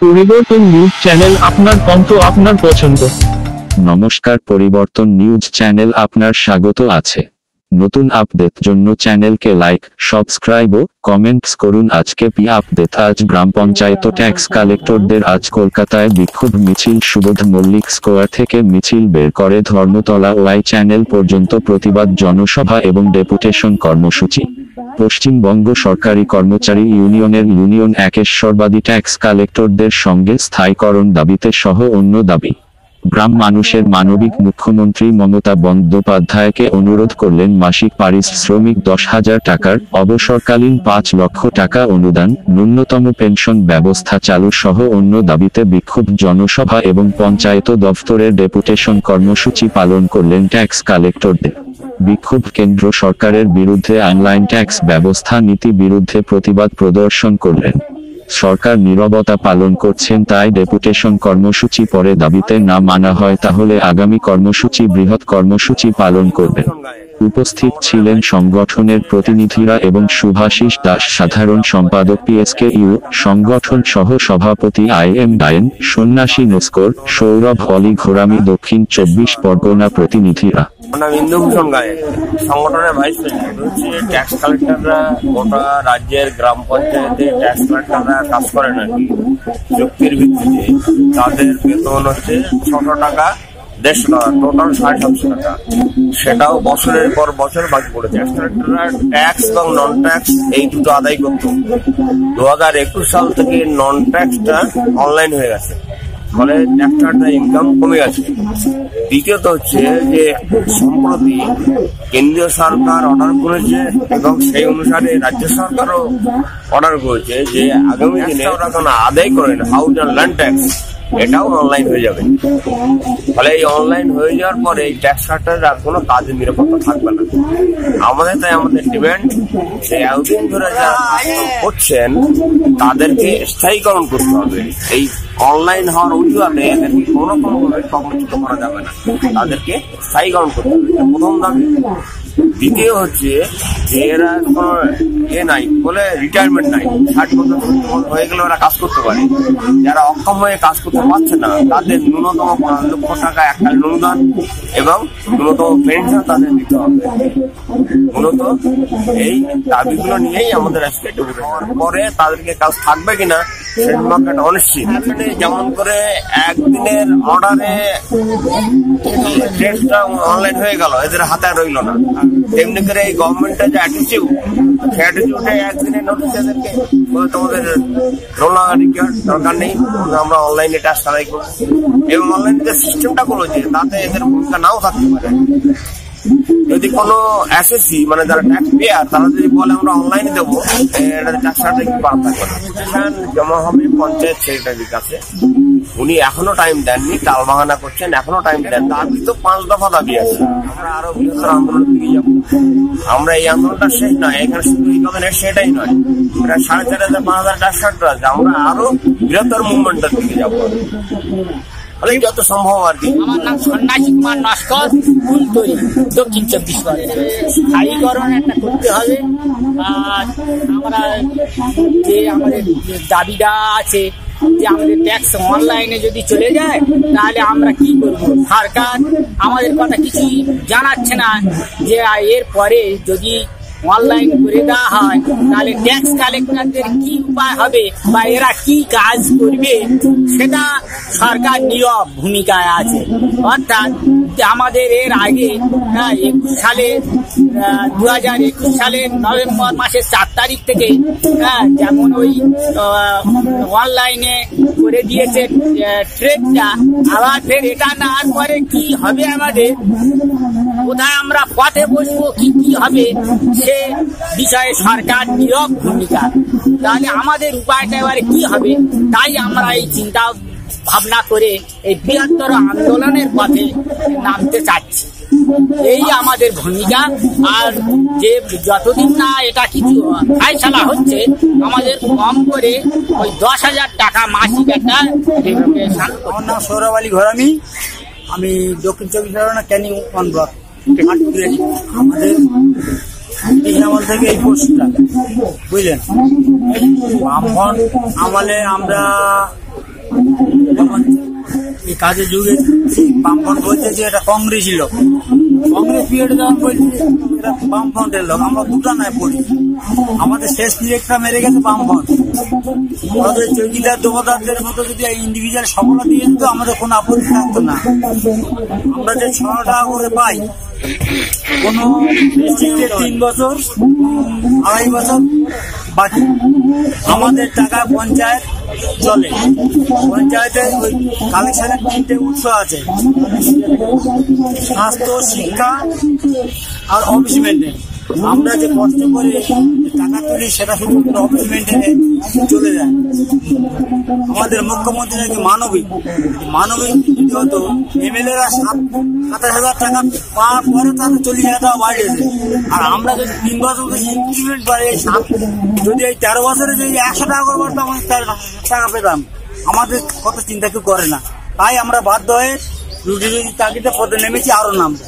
পরিবর্তন news channel, আপনার কণ্ঠ, আপনার পছন্দ। নমস্কার, পরিবর্তন নিউজ চ্যানেল আপনার স্বাগত আছে। নতুন আপডেট জন্য চ্যানেলকে লাইক, সাবস্ক্রাইব ও কমেন্টস করুন। আজকে পি আপডেট। আজ গ্রাম পঞ্চায়েত ট্যাক্স কালেক্টরদের আজ কলকাতায় বিক্ষোভ মিছিল। সুবোধ মল্লিক স্কোয়ার থেকে মিছিল বের করে ধর্মতলা ওয়াই চ্যানেল পর্যন্ত প্রতিবাদ জনসভা এবং ডেপুটেশন কর্মসূচি। পশ্চিমবঙ্গ সরকারি কর্মচারী ইউনিয়নের ইউনিয়ন একেশ্বরবাদী ট্যাক্স কালেক্টরদের সঙ্গে স্থায়ীকরণ দাবিতে সহ অন্য দাবি। গ্রাম মানুষের মানবিক মুখ্যমন্ত্রী মমতা বন্দ্যোপাধ্যায়কে অনুরোধ করলেন মাসিক পারিশ্রমিক 10,000 টাকার, অবসরকালীন 5 লক্ষ টাকা অনুদান, ন্যূনতম পেনশন ব্যবস্থা চালু সহ অন্য দাবিতে বিক্ষোভ জনসভা এবং পঞ্চায়েত দফতরের ডেপুটেশন কর্মসূচি পালন করলেন ট্যাক্স কালেক্টরদের। বিক্ষোভ কেন্দ্র সরকারের বিরুদ্ধে অনলাইন ট্যাক্স ব্যবস্থা নীতি বিরুদ্ধে প্রতিবাদ প্রদর্শন করলেন। সরকার নীরবতা পালন করছেন, তাই ডেপুটেশন কর্মসূচি পরে দাবিতে না মানা হয় তাহলে আগামী কর্মসূচি বৃহৎ কর্মসূচি পালন করবেন। উপস্থিত ছিলেন সংগঠনের প্রতিনিধিরা এবং শুভাশিস দাস সাধারণ সম্পাদক PSKU সংগঠন সহ সভাপতি IM ডায়েন, সন্ন্যাসী নস্কর, সৌরভ অলি ঘোরামি দক্ষিণ 24 পরগনা প্রতিনিধিরা। ইন্দুভূষণ গায়েন সংগঠনের ভাইস প্রেসিডেন্ট। হচ্ছে ট্যাক্স কালেক্টররা গোটা রাজ্যের গ্রাম পঞ্চায়েতে ট্যাক্স কালেক্টররা কাজ করেন আর কি, চুক্তির ভিত্তিতে। তাদের বেতন হচ্ছে 600 টাকা, 150 টাকা, টোটাল 750 টাকা। সেটাও বছরের পর বছর বাকি পড়েছে। ট্যাক্স কালেক্টররা ট্যাক্স এবং নন ট্যাক্স এই দুটো আদায় করত। 2021 সাল থেকে নন ট্যাক্সটা অনলাইন হয়ে গেছে, ফলে ট্যাক্সটার ইনকাম কমে গেছে। দ্বিতীয়ত হচ্ছে যে সম্প্রতি কেন্দ্রীয় সরকার অর্ডার করেছে এবং সেই অনুসারে রাজ্য সরকারও অর্ডার করেছে যে আগামী দিনে ওরা কোনো আদায় করেন হাউস অ্যান্ড ল্যান্ড ট্যাক্স, এটাও অনলাইন হয়ে যাবে। ফলে এই অনলাইন হয়ে যাওয়ার পরে এই ট্যাক্স কালেক্টরের আর কোনো কাজের নিরাপত্তা থাকবে না। তাই আমাদের ডিমান্ড যে এতদিন ধরে যারা করছেন তাদেরকে স্থায়ীকরণ করতে হবে। এই অনলাইন হওয়ার অজুহাতে এদেরকে কোনো ভাবে কর্মচ্যুত করা যাবে না, তাদেরকে স্থায়ীকরণ করতে হবে, প্রথম দাবি। দ্বিতীয় হচ্ছে যে এরা কোনো নাই বলে রিটায়ারমেন্ট নাই, 60 বছর হয়ে গেলে ওরা কাজ করতে পারে। যারা অক্ষম হয়ে কাজ করতে পারছে না তাদের ন্যূনতম 5 লক্ষ টাকা এককালীন অনুদান এবং ন্যূনতম পেনশন তাদের দিতে হবে। মূলত এই দাবিগুলো নিয়েই আমাদের আজকে পরে তাদেরকে কাজ থাকবে কিনা সে মার্কেট অনিশ্চিত। এখানে যেমন করে একদিনের অর্ডারে ডেটটা অনলাইন হয়ে গেল, এদের হাতে রইল না, তেমনি করে এই গভর্নমেন্টের যে অ্যাটিটিউডে একদিনের নোটিশ এদেরকে তোমাদের রোল দরকার নেই, আমরা অনলাইনে ট্যাক্স আদায় করবো। এবং অনলাইনে যে সিস্টেমটা করেছে তাতে এদের ভূমিকা নাও থাকতে পারে। যদি কোনো এসএসসি মানে যারা ট্যাক্স পেয়ার তারা যদি বলে আমরা অনলাইনে দেবো, ট্যাক্স কি পাওয়া থাকবে না। জমা হবে পঞ্চায়েত সেক্রেটারির কাছে, উনি এখনো টাইম দেননি, টাল বাহানা করছেন, এখনো টাইম দেন। দাবি তো 5 দফা দাবি আছে, আমরা আরো বৃহত্তর আন্দোলন দিকে যাবো। আমরা এই আন্দোলনটা শেষ নয়, এখানে শুধু এই কথাটা সেটাই নয়, এটা 4,500 5,000 ট্যাক্স কালেক্টর আছে, আমরা আরো বৃহত্তর মুভমেন্টের দিকে যাবো যত সম্ভব আর কি। আমার নাম সন্ন্যাসী কুমার নস্কর, ফুলতলি, দক্ষিণ 24 পরগনা। স্থায়ীকরণ একটা করতে হবে। আর আমরা যে আমাদের দাবিটা আছে যে আমাদের ট্যাক্স অনলাইনে যদি চলে যায় তাহলে আমরা কি করব। সরকার আমাদের কথা কিছুই জানাচ্ছে না যে এর পরে যদি অনলাইন করে দেওয়া হয় তাহলে ট্যাক্স কালেক্টরদের কি উপায় হবে বা এরা কি কাজ করবে সেটা সরকার নীরব ভূমিকায় আছে। অর্থাৎ আমাদের এর আগে 2021 সালের নভেম্বর মাসের 4 তারিখ থেকে যেমন ওই অনলাইনে করে দিয়েছে ট্রেডটা, আবার ফের এটা নেওয়ার পরে কি হবে, আমাদের কোথায় আমরা পথে বসবো, কি কি হবে সে বিষয়ে সরকার নীরব ভূমিকা। তাহলে আমাদের উপায়টা এবারে কি হবে, তাই আমরা এই চিন্তা ভাবনা করে এই বৃহত্তর আন্দোলনের পথে নামতে চাচ্ছি। এই আমাদের ভূমিকা। আর যে যতদিন না এটা কিছু ফাইসালা হচ্ছে আমাদের কম করে ওই 10,000 টাকা মাসিক একটা ডেপুটেশন। আমার নাম সৌরভ অলি ঘোরামি, আমি দক্ষিণ 24 পরগনা ক্যানিং 1 ব্লক। আমাদের আমল থেকে এই পোস্টটা বুঝলেন, আমলে আমরা এই কাজের যুগে বামফ্রন্ট বলছে যে এটা কংগ্রেসই লোক, কংগ্রেস পিরিয়ডে যখন বলছে এটা বামফ্রন্টের লোক। আমরা দুটা নাই পড়ি, আমাদের শেষ পিরিয়ডটা মেরে গেছে বামফ্রন্ট। আমাদের চৌকিদার দোকানদারদের মতো যদি ইন্ডিভিজুয়াল সফলতা দিয়ে দিত আমাদের কোনো আপত্তি থাকতো না। আমরা যে 6 টাকা করে পাই, কোন ডিস্ট্রিক্টে 3 বছর 2.5 বছর বাকি আমাদের টাকা পঞ্চায়েত চলে। পঞ্চায়েতের ওই কালেকশনের 3টে উৎস আছে, স্বাস্থ্য, শিক্ষা আর অফিস মেনটেন। আমরা যে কষ্ট করে টাকা তুলি সেটা শুধু অফিস মেনটেনে চলে যায়। আমাদের মুখ্যমন্ত্রী নাকি মানবিক যদি হতো, এমএলএরা 27,000 টাকা পাওয়ার পরে তাদের 40,000 টাকা বাড়িয়েছে। আর আমরা যদি 3 বছর ইনক্রিমেন্ট বাড়ি, যদি এই 13 বছরে যদি 100 টাকা করে বাড়তো আমাদের 4 টাকা পেতাম। আমাদের কত চিন্তা কেউ করে না, তাই আমরা বাধ্য হয়ে রুটি রুটি চাকরিতে পদে নেমেছি, আরো নামবো।